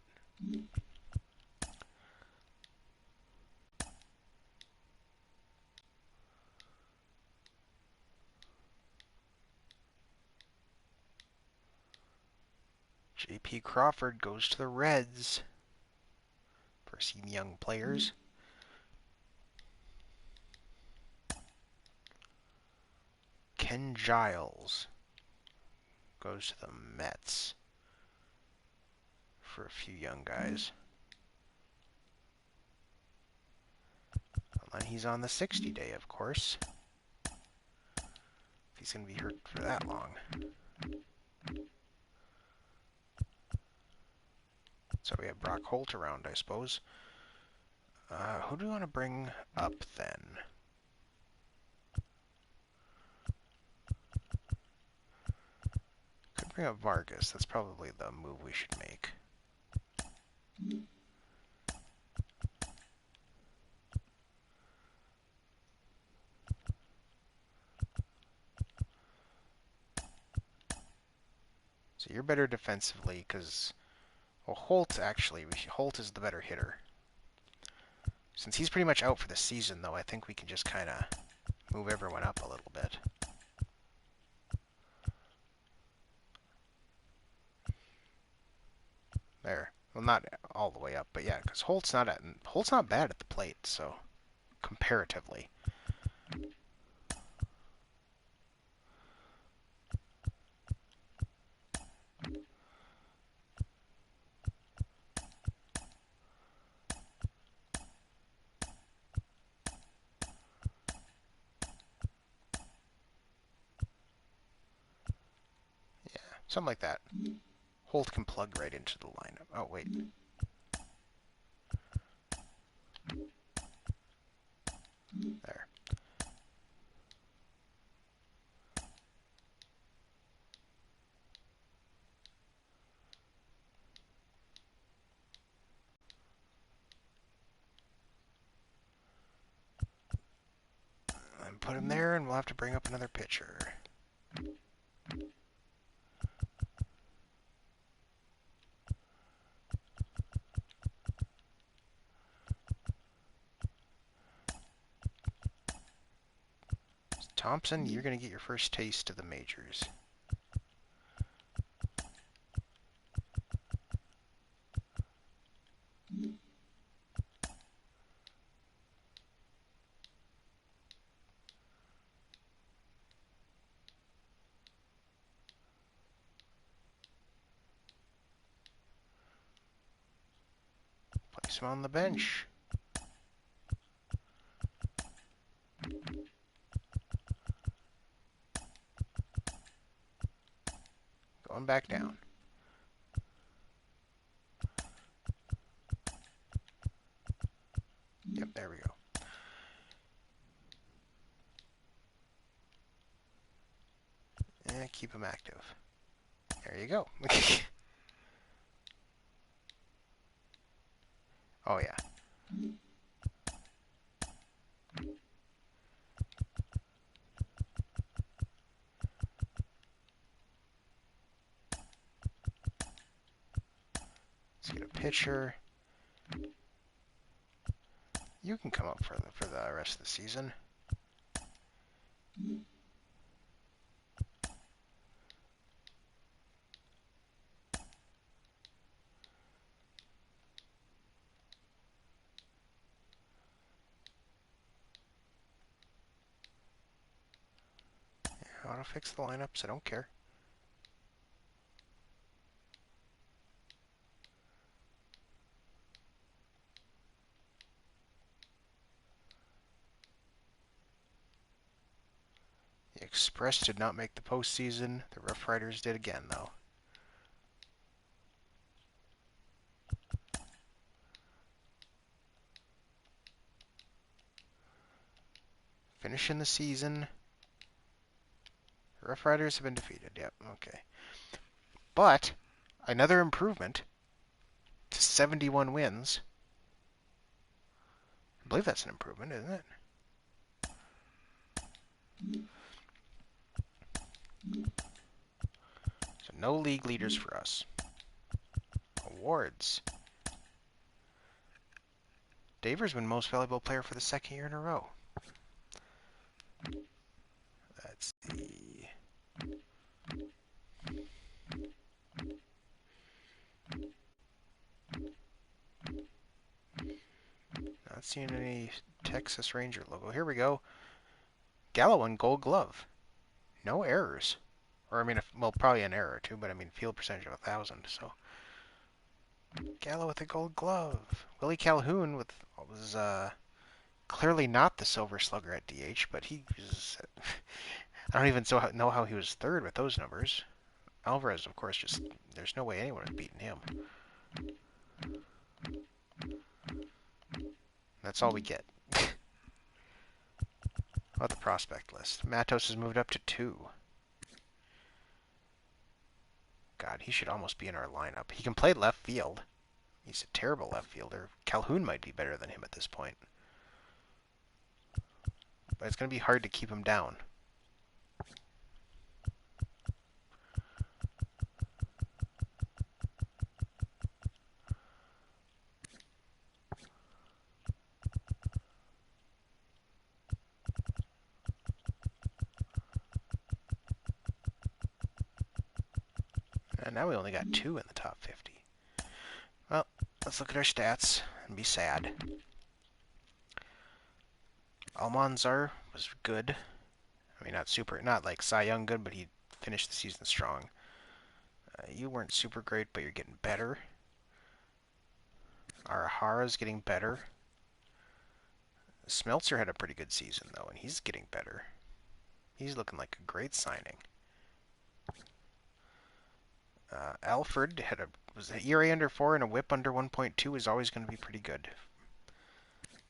J.P. Crawford goes to the Reds for some young players. Ken Giles goes to the Mets for a few young guys. And he's on the 60 day, of course. If he's going to be hurt for that long. So we have Brock Holt around, I suppose. Who do we want to bring up then? Could bring up Vargas. That's probably the move we should make. So you're better defensively because, well, Holt is the better hitter. Since he's pretty much out for the season, though, I think we can just kind of move everyone up a little bit. There. Well, not all the way up, but yeah, because Holt's not bad at the plate, so comparatively. Something like that. Holt can plug right into the lineup. Oh, wait. There. And put him there, and we'll have to bring up another pitcher. Thompson, you're going to get your first taste of the majors. Place him on the bench. Going back down. Yep, there we go. And keep him active. There you go. Oh, yeah. Let's get a pitcher. You can come up for the rest of the season. Auto fix the lineups. I don't care. The Express did not make the postseason. The Rough Riders did again, though. Finishing the season. The Rough Riders have been defeated. Yep, okay. But another improvement to 71 wins. I believe that's an improvement, isn't it? So no league leaders for us. Awards. Daver's been most valuable player for the second year in a row. Let's see. Not seeing any Texas Ranger logo. Here we go. Gallo won Gold Glove. No errors. Or, I mean, well, probably an error, too, but I mean, field percentage of 1,000, so. Gallo with a Gold Glove. Willie Calhoun was clearly not the Silver Slugger at DH, but he was... I don't even know how he was third with those numbers. Alvarez, of course, just... There's no way anyone has beaten him. That's all we get. About the prospect list. Matos has moved up to 2. God, he should almost be in our lineup. He can play left field. He's a terrible left fielder. Calhoun might be better than him at this point. But it's going to be hard to keep him down. And now we only got 2 in the top 50. Well, let's look at our stats and be sad. Almanzar was good. I mean, not like Cy Young good, but he finished the season strong. You weren't super great, but you're getting better. Arahara's getting better. Smeltzer had a pretty good season, though, and he's getting better. He's looking like a great signing. Alfred was an ERA under 4 and a WHIP under 1.2 is always going to be pretty good.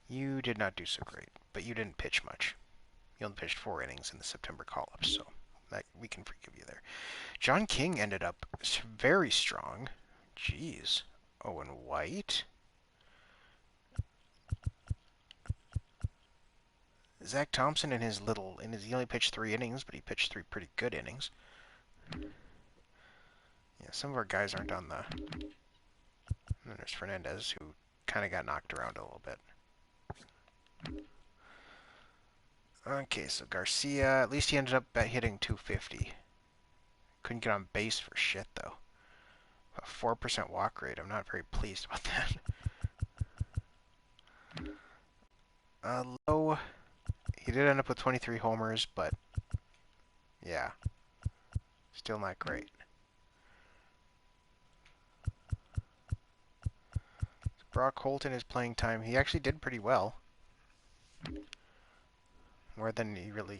You did not do so great, but you didn't pitch much. You only pitched 4 innings in the September call-ups, so we can forgive you there. John King ended up very strong. Jeez. Owen White. Zach Thompson he only pitched 3 innings, but he pitched 3 pretty good innings. Yeah, some of our guys aren't on the... And then there's Hernandez, who kind of got knocked around a little bit. Okay, so Garcia, at least he ended up hitting 250. Couldn't get on base for shit, though. A 4% walk rate. I'm not very pleased about that. Lowe, he did end up with 23 homers, but yeah, still not great. Brock Holton is playing time. He actually did pretty well. More than he really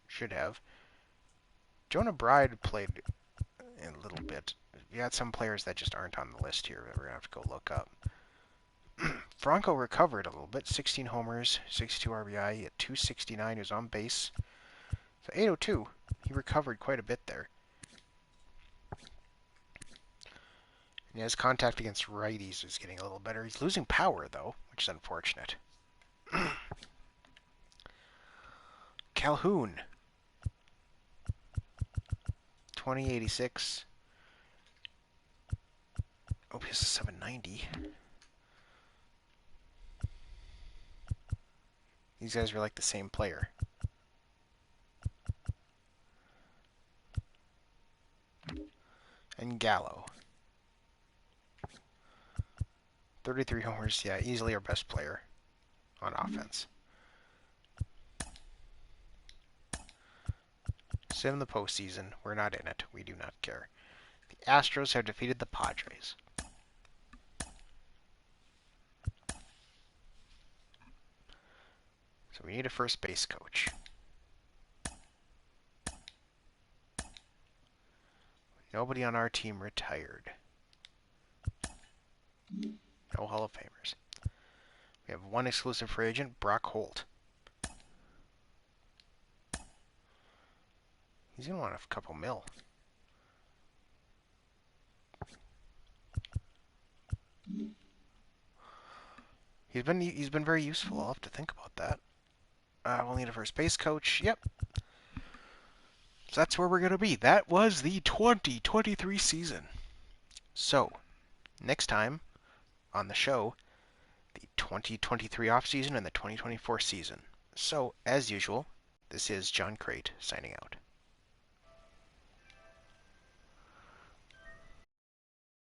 should have. Jonah Bride played a little bit. We got some players that just aren't on the list here that we're going to have to go look up. Franco recovered a little bit. 16 homers, 62 RBI. He had 269. He was on base. So 802. He recovered quite a bit there. And his contact against righties is getting a little better. He's losing power, though, which is unfortunate. Calhoun. 2086. OPS is 790. These guys are like the same player. And Gallo. 33 homers, yeah, easily our best player on offense. Still in the postseason. We're not in it. We do not care. The Astros have defeated the Padres. So we need a first base coach. Nobody on our team retired. No Hall of Famers. We have one exclusive free agent, Brock Holt. He's going to want a couple mil. He's been very useful. I'll have to think about that. We'll need a first base coach. Yep. So that's where we're going to be. That was the 2023 season. So, next time on the show, the 2023 offseason and the 2024 season. So, as usual, this is John Crate signing out.